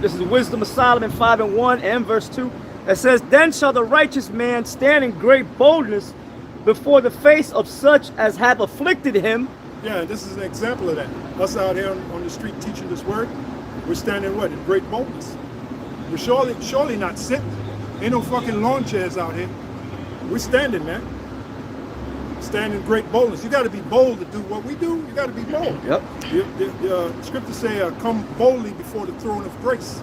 This is Wisdom of Solomon 5:1 and verse 2. It says, then shall the righteous man stand in great boldness before the face of such as have afflicted him. Yeah, this is an example of that. Us out here on the street teaching this word, we're standing what? In great boldness. We're surely not sitting. Ain't no fucking lawn chairs out here. We're standing, man. Standing great boldness. You got to be bold to do what we do. You got to be bold. Yep. The scriptures say, come boldly before the throne of grace.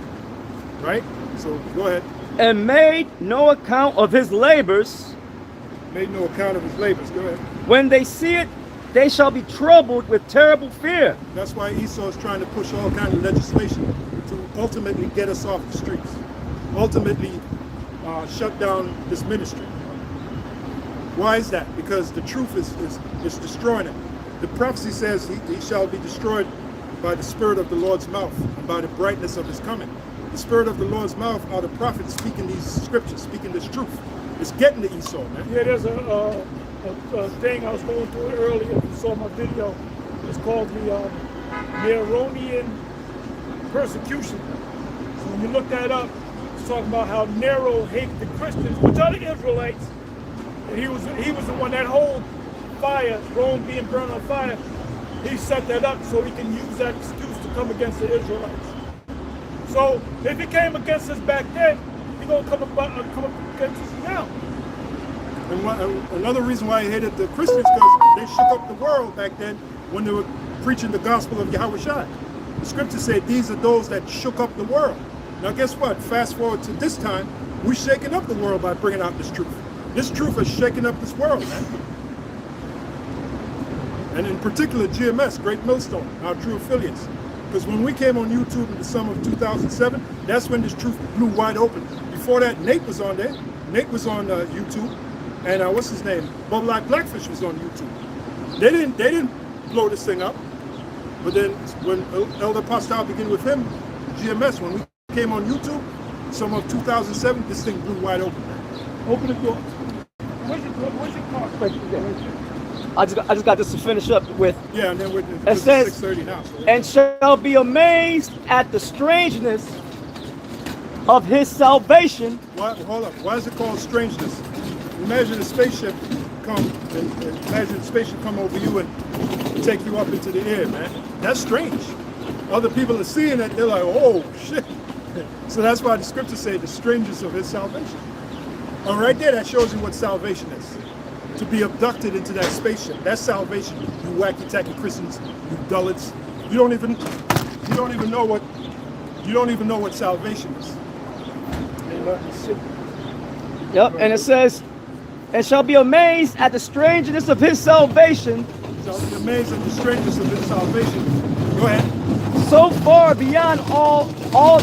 Right? So go ahead. And made no account of his labors. Made no account of his labors. Go ahead. When they see it, they shall be troubled with terrible fear. That's why Esau is trying to push all kinds of legislation to ultimately get us off the streets. Ultimately shut down this ministry. Why is that? Because the truth is destroying it. The prophecy says he shall be destroyed by the spirit of the Lord's mouth and by the brightness of his coming. The spirit of the Lord's mouth are the prophets speaking these scriptures, speaking this truth. It's getting to Esau, man. Yeah, there's a thing I was going through earlier. If you saw my video, it's called the Neronian persecution. So when you look that up, it's talking about how Nero hated the Christians, which are the Israelites. And he was the one that whole fire, Rome being burned on fire. He set that up so he can use that excuse to come against the Israelites. So if he came against us back then, he's gonna come up against us now. And another reason why he hated the Christians, because they shook up the world back then when they were preaching the gospel of Yahweh Shai. The scripture said these are those that shook up the world. Now guess what? Fast forward to this time, we're shaking up the world by bringing out this truth. This truth is shaking up this world, man. And in particular, GMS, Great Millstone, our true affiliates. Because when we came on YouTube in the summer of 2007, that's when this truth blew wide open. Before that, Nate was on there. Nate was on YouTube. And what's his name? Bubble Like Blackfish was on YouTube. They didn't blow this thing up. But then when Elder Pascal began with him, GMS, when we came on YouTube, summer of 2007, this thing blew wide open. Open the door. Where's your car? I just got this to finish up with. Yeah, and then we're it says, 6:30 now. So and shall be amazed at the strangeness of his salvation. Hold up. Why is it called strangeness? Imagine a spaceship come and imagine a spaceship come over you and take you up into the air, man. That's strange. Other people are seeing it, they're like, oh shit. So that's why the scriptures say the strangeness of his salvation. All right there, that shows you what salvation is. To be abducted into that spaceship, that's salvation. You wacky tacky Christians, you dullards. You don't even know what salvation is. Yep, and it says, and shall be amazed at the strangeness of his salvation. Shall be amazed at the strangeness of his salvation. Go ahead. So far beyond all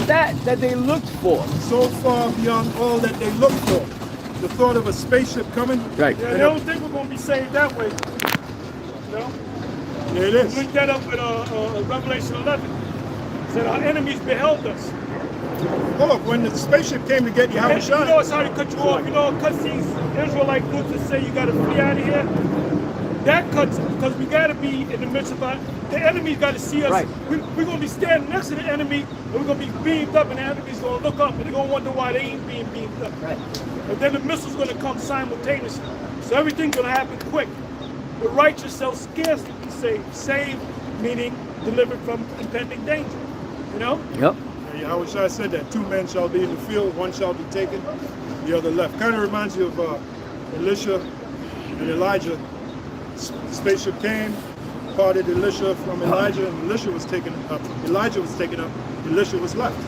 that they looked for. So far beyond all that they looked for. The thought of a spaceship coming. Right. Yeah, they don't think we're going to be saved that way. You know? Yeah, it is. Link that up with Revelation 11. It said our enemies beheld us. Hold up, when the spaceship came to get Yahweh Shai. You know, sorry to cut you off. You know, it cuts these Israelite groups that say you got to flee out of here. That cuts it because we got to be in the midst of the enemy's got to see us. Right. We're going to be standing next to the enemy, and we're going to be beamed up, and the enemy's going to look up, and they're going to wonder why they ain't being beamed up. Right. And then the missile's going to come simultaneously. So everything's going to happen quick. The righteous shall scarcely be saved. Saved meaning delivered from impending danger. You know? Yep. Yahweh Shai said that 2 men shall be in the field, 1 shall be taken, the other left. Kind of reminds you of Elisha and Elijah. The spaceship came, parted Elisha from Elijah, and Elijah was taken up. Elisha was left.